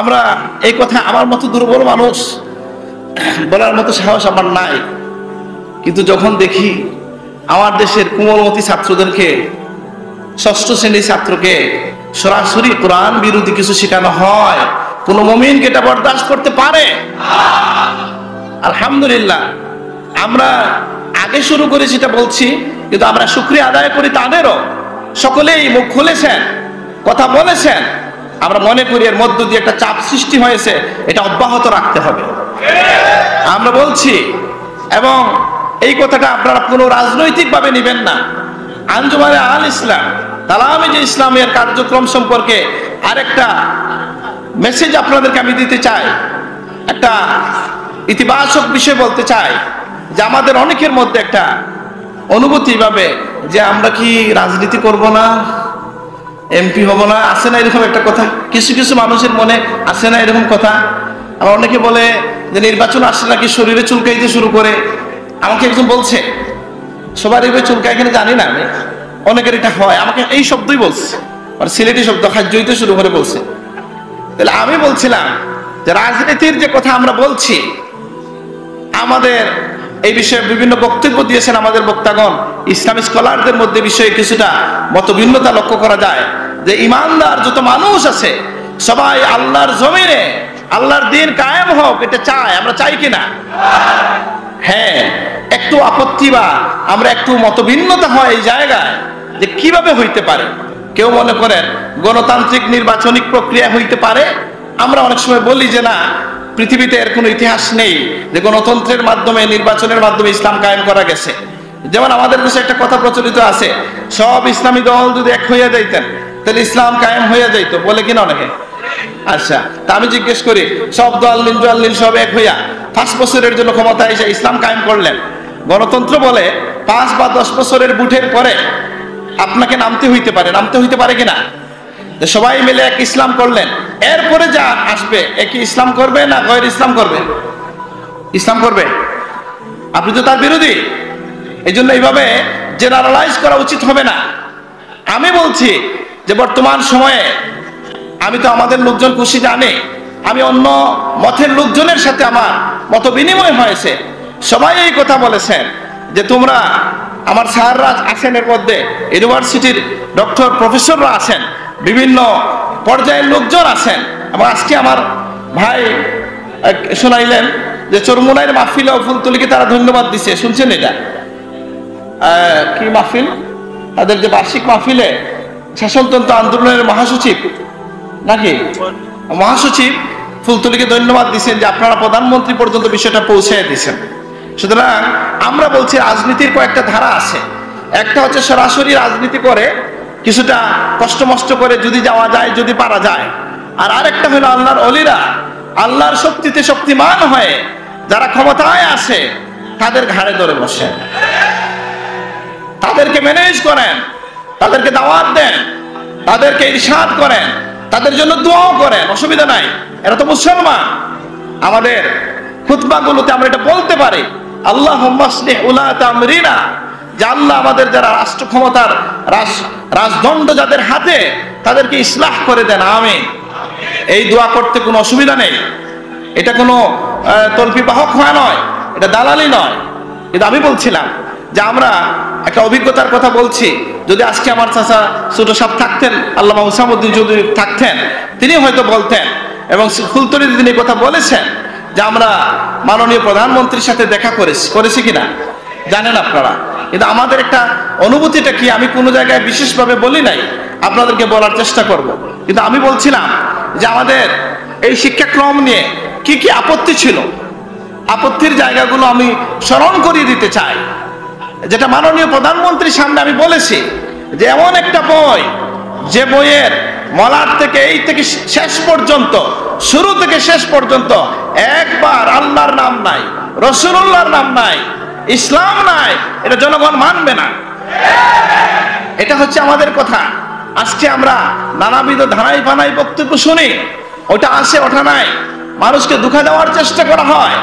আমরা এই কথা আমার মতো দুর্বল মানুষ বলার মতো সাহস আমার নাই, কিন্তু যখন দেখি আমার দেশের কোমলমতি ছাত্রদেরকে, ষষ্ঠ শ্রেণীর ছাত্রকে সরাসরি কোরআন বিরোধী কিছু শেখানো হয়, কোন মুমিনকে এটা বরদাস্ত করতে পারে? আলহামদুলিল্লাহ, আমরা আগে শুরু করেছি এটা বলছি, কিন্তু আমরা শুকরিয়া আদায় করি তাদেরও। সকলেই মুখ খুলেছেন, কথা বলেছেন। আমরা মনে করি এর মধ্য দিয়ে একটা চাপ সৃষ্টি হয়েছে, এটা অব্যাহত রাখতে হবে আমরা বলছি। এবং এই কথাটা আপনারা কোনো রাজনৈতিক ভাবে নেবেন না। আঞ্জুমানে আল ইসলাম তালামে যে ইসলামের কার্যক্রম সম্পর্কে আরেকটা মেসেজ আপনাদেরকে আমি দিতে চাই, একটা ইতিবাচক বিষয় বলতে চাই, যে আমাদের অনেকের মধ্যে একটা অনুভূতি ভাবে যে আমরা কি রাজনীতি করব না, এমপি হব না, আছে না এরকম একটা কথা? কিছু কিছু মানুষের মনে আছে না এরকম কথা? আবার অনেকে বলে যে নির্বাচন আসলে নাকি শরীরে চুলকাইতে শুরু করে। আমাকে একজন বলছে সবার এভাবে চুলকায়, এখানে জানি না আমি, অনেকের এটা হয়, আমাকে এই শব্দই বলছে, আর সিলেটি শব্দ খাদ্যইতে শুরু করে বলছে। তাহলে আমি বলছিলাম যে রাজনীতির যে কথা আমরা বলছি, আমাদের এই বিষয়ে বিভিন্ন বক্তব্য দিয়েছেন আমাদের বক্তাগণ, ইসলামী স্কলারদের মধ্যে বিষয়ে কিছুটা মতভিন্নতা লক্ষ্য করা যায়। যে ইমানদার যত মানুষ আছে সবাই আল্লাহর জমিনে আল্লাহর দ্বীন কায়েম হোক, এটা চায়। আমরা চাই কিনা? হ্যাঁ, একটু আপত্তি বা আমরা একটু মতভিন্নতা হয় এই জায়গায় যে কিভাবে হইতে পারে। কেউ মনে করেন গণতান্ত্রিক নির্বাচনিক প্রক্রিয়া হইতে পারে। আমরা অনেক সময় বলি যে না, পৃথিবীতে এর কোনো ইতিহাস নেই যে গণতন্ত্রের মাধ্যমে, নির্বাচনের মাধ্যমে ইসলাম কায়েম করা গেছে। যেমন আমাদের দেশে একটা কথা প্রচলিত আছে, সব ইসলামী দল যদি এক হইয়া যাইতেন তাহলে ইসলাম কায়েম হইয়া যাইতো, বলে কিনা অনেকে? আচ্ছা, তা আমি জিজ্ঞেস করি, সব দল নীল সব এক হইয়া 5 বছরের জন্য ক্ষমতা এসে ইসলাম কায়েম করলেন, গণতন্ত্র বলে 5 বা 10 বছরের বুথের পরে আপনাকে নামতে হইতে পারে কিনা? সবাই মিলে এক ইসলাম করলেন, এরপরে যা আসবে একই ইসলাম করবে না গয়র ইসলাম করবে? ইসলাম করবে। আপনি তো তার বিরোধী। এই জন্য এইভাবে জেনারেলাইজ করা উচিত হবে না। আমি বলছি যে বর্তমান সময়ে, আমি তো আমাদের লোকজন খুশি জানে, আমি অন্য মতের লোকজনের সাথে আমার মত বিনিময় হয়েছে, সবাই এই কথা বলেছেন যে তোমরা, আমার স্যাররা আছেন, এর মধ্যে ইউনিভার্সিটির ডক্টর প্রফেসররা আছেন, বিভিন্ন পর্যায়ের লোকজন আছেন। এবং আজকে আমার ভাই শোনাইলেন যে চরমুনাইয়ের মাহফিলে ফুলতলিকে তারা ধন্যবাদ দিছে, শুনছেন? এটা কি মাহফিল? তাদের যে বার্ষিক মাহফিলে শাসনতন্ত্র আন্দোলনের মহাসচিব নাকি মহাসচিব ফুলতলিকে ধন্যবাদ দিচ্ছেন যে আপনারা প্রধানমন্ত্রী পর্যন্ত বিষয়টা পৌঁছে দিচ্ছেন। সুতরাং আমরা বলছি রাজনীতির কয়েকটা ধারা আছে। একটা হচ্ছে সরাসরি রাজনীতি করে কিছুটা কষ্ট মষ্ট করে যদি যাওয়া যায়, যদি পারা যায়। আর আরেকটা হলো আল্লাহর ওলিরা আল্লাহর শক্তিতে শক্তিমান হয়ে যারা ক্ষমতায় আসে তাদের ঘাড়ে ধরে বসেন, তাদেরকে ম্যানেজ করেন, তাদেরকে দাওয়াত দেন, তাদেরকে ইরশাদ করেন, তাদের জন্য দোয়াও করেন, অসুবিধা নাই। এরা তো মুসলমান। আমাদের খুতবাগুলোতে আমরা এটা বলতে পারি, আল্লাহুম্মা আসলিহ উলাতা আমরিনা, যে আল্লাহ আমাদের যারা রাষ্ট্র ক্ষমতার রাজদণ্ড যাদের হাতে, তাদেরকে ইসলাহ করে দেন, আমিন। এই দোয়া করতে কোনো অসুবিধা নেই। এটা কোনো তল্পি বাহক হয় নয়, এটা দালালি নয়। কিন্তু আমি বলছিলাম যে আমরা একটা অভিজ্ঞতার কথা বলছি। যদি আজকে আমার চাচা ছোট সাহেব থাকতেন, আল্লামা হুসামউদ্দিন চৌধুরী থাকতেন, তিনি হয়তো বলতেন, এবং ফুলতলিতে তিনি কথা বলেছেন যে আমরা মাননীয় প্রধানমন্ত্রীর সাথে দেখা করেছি কিনা জানেন আপনারা। কিন্তু আমাদের একটা অনুভূতিটা কি, আমি কোনো জায়গায় বিশেষভাবে বলি নাই, আপনাদেরকে বলার চেষ্টা করব। কিন্তু আমি বলছিলাম যে আমাদের এই শিক্ষাক্রম নিয়ে কি কি আপত্তি ছিল, আপত্তির জায়গাগুলো আমি স্মরণ করিয়ে দিতে চাই। যেটা মাননীয় প্রধানমন্ত্রীর সামনে আমি বলেছি যে এমন একটা বই, যে বইয়ের মলার থেকে এই থেকে শেষ পর্যন্ত, শুরু থেকে শেষ পর্যন্ত একবার আল্লাহর নাম নাই, রাসূলুল্লাহর নাম নাই, ইসলাম নাই, এটা জনগণ মানবে না। এটা হচ্ছে আমাদের কথা। আজকে আমরা নানাবিধ ধানাই পানাই বক্তব্য শুনি, ওটা আসে ওঠা নাই, মানুষকে দুঃখ দেওয়ার চেষ্টা করা হয়।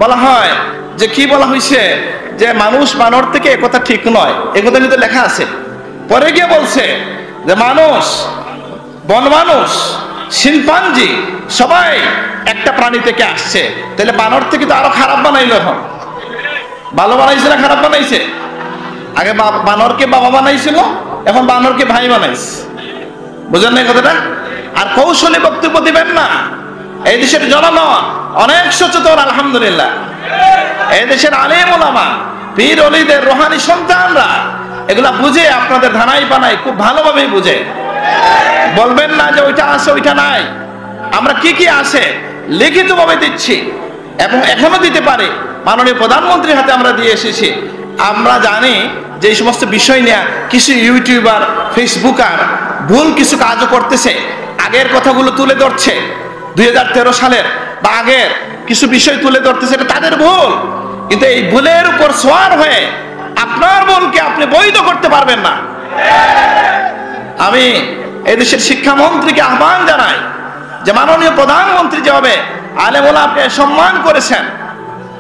বলা হয় যে কি বলা হয়েছে যে মানুষ বানর থেকে একথা ঠিক নয়, একথা কিন্তু লেখা আছে। পরে গিয়ে বলছে যে মানুষ বন মানুষ শিম্পাঞ্জি সবাই একটা প্রাণী থেকে আসছে, তাহলে বানর থেকে তো আরো খারাপ বানাইলো। এখন ভালো বানাইছে না খারাপ বানাইছে? আগে বানরকে বাবা বানাইছিল, এখন বানরকে ভাই বানাইছে। বুঝেন না কথাটা? আর কৌশলী বক্তব্য দিবেন না। এই দেশের জনগণ অনেক সচেতন, আলহামদুলিল্লাহ। এই দেশের আলেম ওলামা, পীর ওলিদের রোহানি সন্তানরা এগুলা বুঝে, আপনাদের ধানাই পানাই খুব ভালোভাবেই বুঝে। বলবেন না যে ওইটা আছে ওইটা নাই। আমরা কি কি আছে লিখিত ভাবে দিচ্ছি এবং এখনো দিতে পারি। মাননীয় প্রধানমন্ত্রীর হাতে আমরা দিয়ে এসেছি। আমরা জানি যে এই সমস্ত বিষয় নিয়ে কিছু ইউটিউবার, ফেসবুকার ভুল কিছু কাজও করতেছে, আগের কথাগুলো তুলে ধরছে, 2013 সালের বা আগের কিছু বিষয় তুলে ধরতেছে, এটা তাদের ভুল। কিন্তু এই ভুলের উপর সোয়ার হয়ে আপনার ভুলকে আপনি বৈধ করতে পারবেন না। আমি এদেশের শিক্ষামন্ত্রীকে আহ্বান জানাই যে মাননীয় প্রধানমন্ত্রী যেভাবে আলেম ওলামাকে সম্মান করেছেন,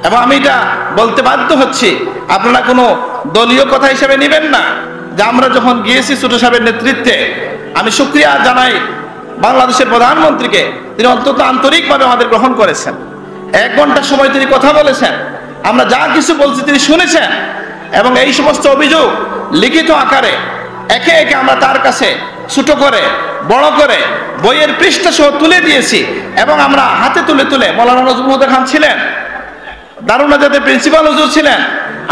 এবং আমি এটা বলতে বাধ্য হচ্ছি, আপনারা কোনো দলীয় কথা হিসেবে নেবেন না। যে আমরা যখন গিয়েছি ছোট সাহেবের নেতৃত্বে, আমি শুকরিয়া জানাই বাংলাদেশের প্রধানমন্ত্রীকে, তিনি অত্যন্ত আন্তরিকভাবে আমাদের গ্রহণ করেছেন। 1 ঘন্টা সময় তিনি কথা বলেছেন, আমরা যা কিছু বলছি তিনি শুনেছেন, এবং এই সমস্ত অভিযোগ লিখিত আকারে একে একে আমরা তার কাছে ছোট করে বড় করে বইয়ের পৃষ্ঠা সহ তুলে দিয়েছি। এবং আমরা হাতে তুলে তুলে, মৌলানা নজরুল খান ছিলেন, দারুন নাজাতের প্রিন্সিপাল হুজুর ছিলেন,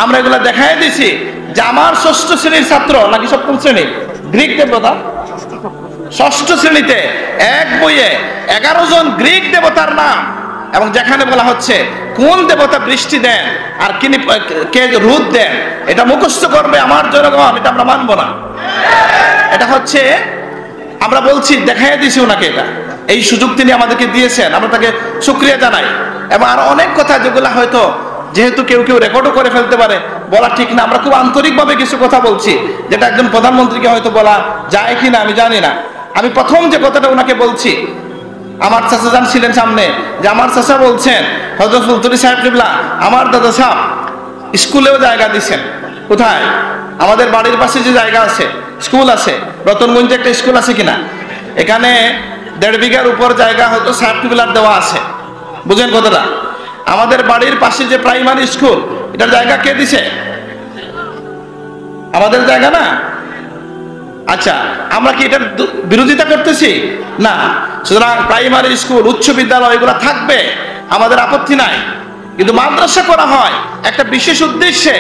আমরা এগুলো দেখাই দিয়েছি যে আমার 6ষ্ঠ শ্রেণীর ছাত্র নাকি 7ম শ্রেণী গ্রিক দেবতা, 6ষ্ঠ শ্রেণীতে এক বইয়ে 11 জন গ্রিক দেবতার নাম, এবং যেখানে বলা হচ্ছে কোন দেবতা বৃষ্টি দেন আর কে রোদ দেন, এটা মুখস্থ করবে আমার জনগণ, এটা আমরা মানব না। এটা হচ্ছে আমরা বলছি, দেখাই দিয়েছি ওনাকে। এটা এই সুযোগ তিনি আমাদেরকে দিয়েছেন, আমরা তাকে শুকরিয়া জানাই। এবং আরো অনেক কথা যেগুলো হয়তো যেহেতু কেউ কেউ রেকর্ডও করে ফেলতে পারে, বলা ঠিক না। আমরা খুব আন্তরিকভাবে কিছু কথা বলছি, যেটা একজন প্রধানমন্ত্রীকে হয়তো বলা যায় কিনা আমি জানি না। আমি প্রথম যে কথাটা ওনাকে বলছি, আমার চাচা যান ছিলেন সামনে, যে আমার চাচা বলছেন হযরত ফুলতলি সাহেব কিবলা আমার দাদা সাহেব স্কুলেও জায়গা দিচ্ছেন। কোথায়? আমাদের বাড়ির পাশে যে জায়গা আছে, স্কুল আছে, রতনগঞ্জে একটা স্কুল আছে কিনা, এখানে 1.5 বিঘার উপর জায়গা হয়তো সাহেব কিবলার দেওয়া আছে। বুঝেন কথাটা? আমাদের বাড়ির পাশে যে প্রাইমারি স্কুল, এটার জায়গা কে দিছে? আমাদের জায়গা না? আচ্ছা, আমরা কি এটার বিরোধিতা করতেছি? না। সুতরাং প্রাইমারি স্কুল, উচ্চ বিদ্যালয় এগুলো থাকবে, আমাদের আপত্তি নাই। কিন্তু মাদ্রাসা করা হয় একটা বিশেষ উদ্দেশ্যে,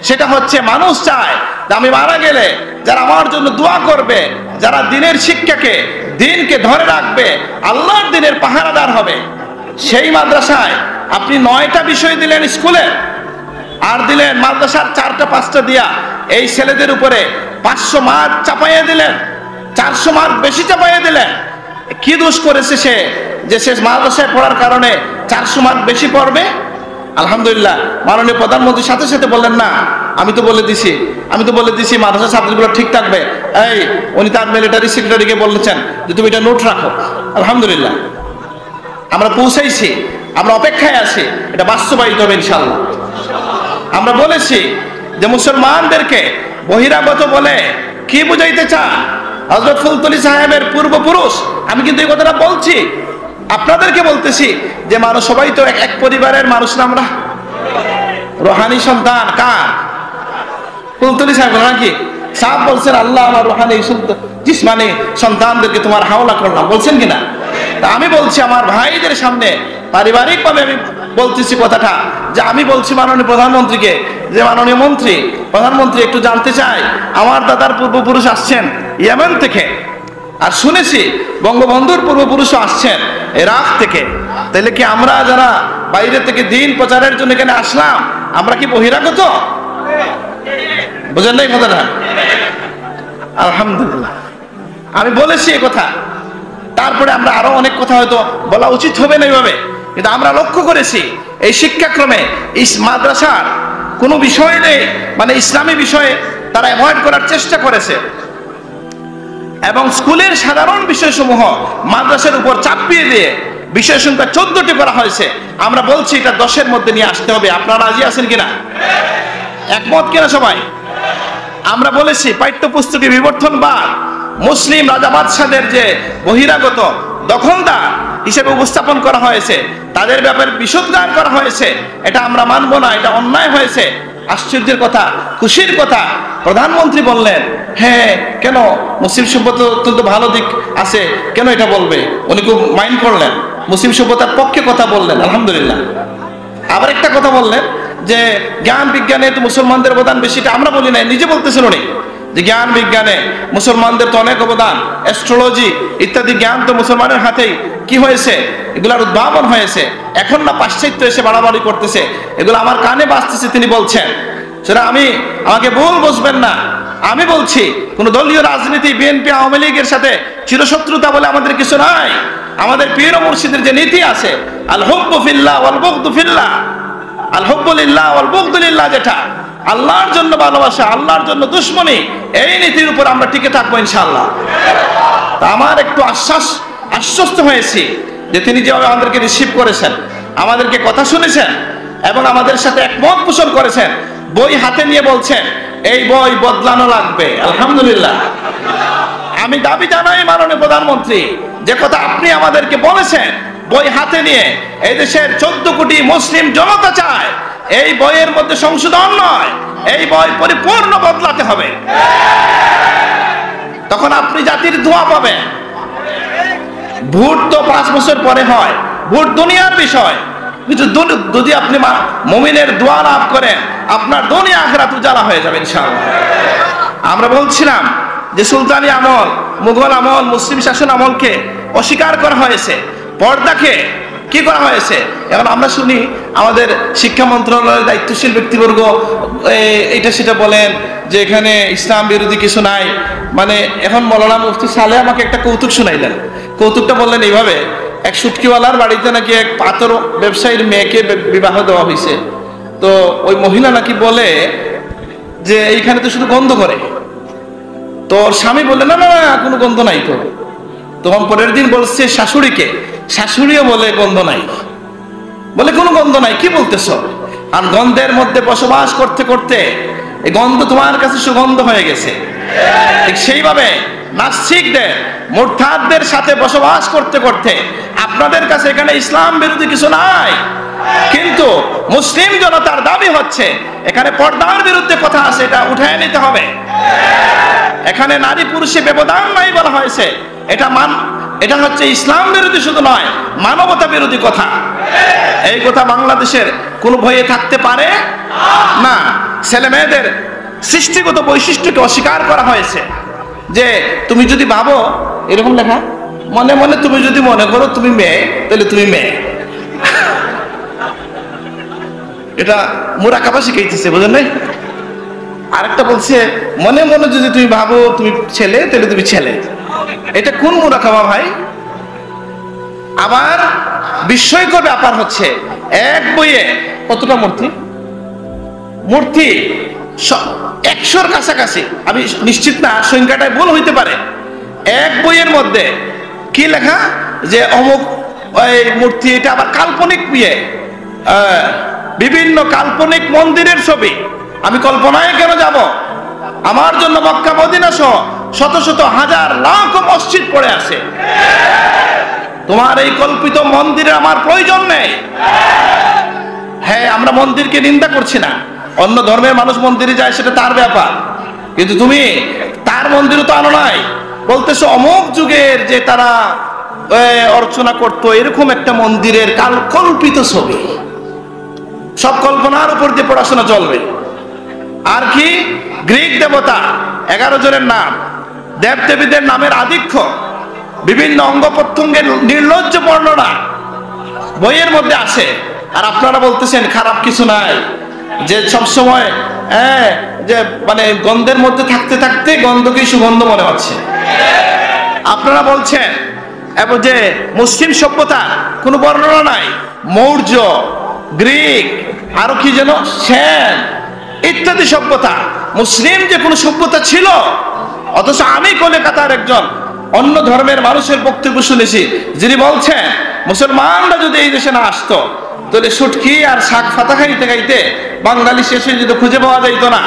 সেটা হচ্ছে মানুষ চায় যে আমি মারা গেলে যারা আমার জন্য দোয়া করবে, যারা দিনের শিক্ষাকে, দিনকে ধরে রাখবে, আল্লাহর দিনের পাহারাদার হবে, সেই মাদ্রাসায় আপনি 9টা বিষয় দিলেন স্কুলে, আর দিলেন মাদ্রাসার 4টা 5টা দিয়া এই ছেলেদের উপরে 500 মার্ক চাপাইয়া দিলেন, 400 মার্ক বেশি চাপাইয়া দিলেন। কি দোষ করেছে সে যে সে মাদ্রাসায় পড়ার কারণে 400 মার্ক বেশি পড়বে? আলহামদুলিল্লাহ, মাননীয় প্রধানমন্ত্রীর সাথে সাথে বললেন না, আমি তো বলে দিছি মাদ্রাসার ছাত্রগুলো ঠিক থাকবে। এই উনি তার মিলিটারি সেক্রেটারিকে বলেছেন যে তুমি এটা নোট রাখো। আলহামদুলিল্লাহ, আমরা পৌঁছাইছি, আমরা অপেক্ষায় আছি, এটা বাস্তবায়িত হবে ইনশাআল্লাহ। আমরা বলেছি যে মুসলমানদেরকে বহিরাগত বলে কি বুঝাইতে চান? হযরত ফুলতলি সাহেবের পূর্বপুরুষ, আমি কিন্তু এই কথাটা বলছি, আপনাদেরকে বলতেছি যে মানুষ সবাই তো এক পরিবারের মানুষ না আমরা? রোহানি সন্তান কার? ফুলতলি সাহেব নাকি? সাহেব বলছেন আল্লাহ আমার রোহানি জিসমানি সন্তানদেরকে তোমার হাওলা করলাম, বলছেন কিনা? তা আমি বলছি আমার ভাইদের সামনে পারিবারিকভাবে আমি বলতেছি কথাটা, যে আমি বলছি মাননীয় প্রধানমন্ত্রীকে যে মাননীয় প্রধানমন্ত্রী একটু জানতে চাই, আমার দাদার পূর্বপুরুষ আসছেন ইয়েমেন থেকে, আর শুনেছি বঙ্গবন্ধুর পূর্বপুরুষও আসছেন ইরাক থেকে, তাহলে কি আমরা যারা বাইরে থেকে দিন প্রচারের জন্য এখানে আসলাম, আমরা কি বহিরাগত? বুঝেন নাই কথাটা? আলহামদুলিল্লাহ, আমি বলেছি এই কথা। তারপরে আমরা আরো অনেক কথা হয়তো বলা উচিত হবে না এইভাবে, কিন্তু আমরা লক্ষ্য করেছি এই শিক্ষাক্রমে মাদ্রাসার কোনো বিষয় নেই, মানে ইসলামী বিষয়ে তারা অ্যাভয়েড করার চেষ্টা করেছে, এবং স্কুলের সাধারণ বিষয়সমূহ মাদ্রাসার উপর চাপিয়ে দিয়ে বিষয় সংখ্যা 14টি করা হয়েছে। আমরা বলছি এটা 10-এর মধ্যে নিয়ে আসতে হবে। আপনারা রাজি আছেন কিনা? একমত কিনা সবাই? আমরা বলেছি পাঠ্যপুস্তকে বিবর্তনবাদ, মুসলিম রাজা বাদশাদের যে বহিরাগত দখলদার হিসেবে উপস্থাপন করা হয়েছে, তাদের ব্যাপারে বিশদগান করা হয়েছে, এটা আমরা মানব না, এটা অন্যায় হয়েছে। আশ্চর্যের কথা, খুশির কথা, প্রধানমন্ত্রী বললেন, হ্যাঁ কেন, মুসলিম সভ্যতা অত্যন্ত ভালো দিক আছে, কেন এটা বলবে? উনি খুব মাইন্ড করলেন, মুসলিম সভ্যতার পক্ষে কথা বললেন, আলহামদুলিল্লাহ। আবার একটা কথা বললেন যে জ্ঞান বিজ্ঞানে তো মুসলমানদের অবদান বেশি, এটা আমরা বলি নাই, নিজে বলতেছেন উনি যে জ্ঞান বিজ্ঞানে মুসলমানদের তো অনেক অবদান, অ্যাস্ট্রোলজি ইত্যাদি জ্ঞান তো মুসলমানের হাতেই কি হয়েছে, এগুলার উদ্ভাবন হয়েছে। এখন না পাশ্চাত্য এসে বাড়াবাড়ি করতেছে, এগুলো আমার কানে বাজতেছে। তিনি বলছেন, সেটা আমাকে ভুল বুঝবেন না, আমি বলছি কোন দলীয় রাজনীতি, বিএনপি আওয়ামী লীগের সাথে চিরশত্রুতা বলে আমাদের কিছু নাই। আমাদের পীর ও মুর্শিদের যে নীতি আছে, আল হুব্বু ফিল্লাহ ওয়াল বুগদু ফিল্লাহ, আল হুব্বু লিল্লাহ ওয়াল বুগদু লিল্লাহ, যেটা আল্লাহর জন্য ভালোবাসা, আল্লাহর জন্য দুশমনী, এই নীতির উপর আমরা টিকে থাকবো ইনশাআল্লাহ। তা আমার একটু আশ্বস্ত হয়েছি যে তিনি যেভাবে আমাদেরকে রিসিভ করেছেন, আমাদেরকে কথা শুনেছেন এবং আমাদের সাথে একমত পোষণ করেছেন, বই হাতে নিয়ে বলছেন এই বই বদলানো লাগবে, আলহামদুলিল্লাহ। আমি দাবি জানাই মাননীয় প্রধানমন্ত্রী, যে কথা আপনি আমাদেরকে বলেছেন, বই হাতে নিয়ে এই দেশের 14 কোটি মুসলিম জনতা চায় এই বইয়ের মধ্যে সংশোধন নয়, এই বই পরিপূর্ণ বদলাতে হবে। তখন আপনি জাতির দোয়া পাবেন। ভোট তো 5 বছর পরে হয়, ভোট দুনিয়ার বিষয়, কিন্তু যদি আপনি মুমিনের দোয়া লাভ করেন, আপনার দুনিয়া আখিরাত উজালা হয়ে যাবে ইনশাআল্লাহ। আমরা বলছিলাম যে সুলতানি আমল, মুঘল আমল, মুসলিম শাসন আমলকে অস্বীকার করা হয়েছে, পর্দাকে কি করা হয়েছে। এখন আমরা শুনি আমাদের শিক্ষা মন্ত্রণালয়ের দায়িত্বশীল ব্যক্তিবর্গ এটা সেটা বলেন যে এখানে ইসলাম বিরোধী কিছু নাই। মানে এখন মৌলানা মুফতি সালেহ আমাকে একটা কৌতুক শুনাইলেন। কৌতুকটা বললেন এইভাবে, এক সুটকিওয়ালার বাড়িতে নাকি এক পাথর ব্যবসায়ীর মেয়েকে বিবাহ দেওয়া হয়েছে। তো ওই মহিলা নাকি বলে যে এইখানে তো শুধু গন্ধ করে। তো ওর স্বামী বললেন না না না, কোনো গন্ধ নাই তো। তখন পরের দিন বলছে শাশুড়িকে, শাশুড়িও বলে গন্ধ নাই, বলে কোনো গন্ধ নাই, কি বলতেছ? আর গন্ধের মধ্যে বসবাস করতে করতে এই গন্ধ তোমার কাছে সুগন্ধ হয়ে গেছে। ঠিক সেইভাবে নাস্তিকদের, মুরতাদদের সাথে বসবাস করতে করতে আপনাদের কাছে এখানে ইসলাম বিরোধী কিছু নাই, কিন্তু মুসলিম জনতার দাবি হচ্ছে এখানে পর্দার বিরুদ্ধে কথা আছে, এটা উঠায় নিতে হবে। এখানে নারী পুরুষে ব্যবধান নাই বলা হয়েছে, এটা হচ্ছে ইসলাম বিরোধী শুধু নয়, মানবতা বিরোধী কথা। এই কথা বাংলাদেশের কোন বইয়ে থাকতে পারে না। ছেলে মেয়েদের সৃষ্টিগত বৈশিষ্ট্যকে অস্বীকার করা হয়েছে, যে তুমি যদি ভাবো, এরকম লেখা, মনে মনে তুমি যদি মনে করো তুমি মেয়ে, তাহলে তুমি মেয়ে। এটা মুরাকাবা শিখাইতেছে, বুঝলেন নাই? আরেকটা বলছে মনে মনে যদি তুমি ভাবো তুমি ছেলে, তাহলে তুমি ছেলে। এটা কোন মুরাকাবা ভাই? আবার বিস্ময়কর ব্যাপার হচ্ছে, এক বইয়ে কতটা মূর্তি 100-র কাছাকাছি, আমি নিশ্চিত না, সংখ্যাটাই ভুল হইতে পারে। এক বইয়ের মধ্যে কি লেখা যে অমুক ওই মূর্তি, এটা আবার কাল্পনিক বিয়ে, বিভিন্ন কাল্পনিক মন্দিরের ছবি। আমি কল্পনায় কেন যাব? আমার জন্য মক্কা মদিনা সহ শত শত হাজার লাখ মসজিদ পড়ে আছে। তোমার এই কল্পিত মন্দিরের আমার প্রয়োজন নেই। হ্যাঁ, আমরা মন্দিরকে নিন্দা করছি না, অন্য ধর্মের মানুষ মন্দিরে যায়, সেটা তার ব্যাপার, কিন্তু তুমি তার মন্দিরও তো আনো নাই। বলতেছো অমুক যুগের যে তারা অর্চনা করতো, এরকম একটা মন্দিরের কল্পিত ছবি। সব কল্পনার উপর দিয়ে পড়াশোনা চলবে। আর কি, গ্রিক দেবতা 11 জনের নাম, দেবদেবীদের নামের আধিক্য, বিভিন্ন অঙ্গ প্রত্যঙ্গের নির্লজ্জ বর্ণনা বইয়ের মধ্যে আসে। আর আপনারা বলতেছেন খারাপ কিছু নাই, যে সবসময় যে মানে গন্ধের মধ্যে থাকতে থাকতে গন্ধকেই সুগন্ধ মনে হচ্ছে। আপনারা বলছেন এবং যে মুসলিম সভ্যতার কোনো বর্ণনা নাই, মৌর্য, গ্রিক, আরো কি যেন সেন ইত্যাদি সভ্যতা, মুসলিম যে কোনো সভ্যতা ছিল। অথচ আমি কলকাতার একজন অন্য ধর্মের মানুষের বক্তব্য শুনেছি, যিনি বলছেন মুসলমানরা যদি এই দেশে না আসতো, তাহলে সুটকি আর শাক ফাতা খাইতে খাইতে বাঙালি শেষে যদি খুঁজে পাওয়া যাইতো না।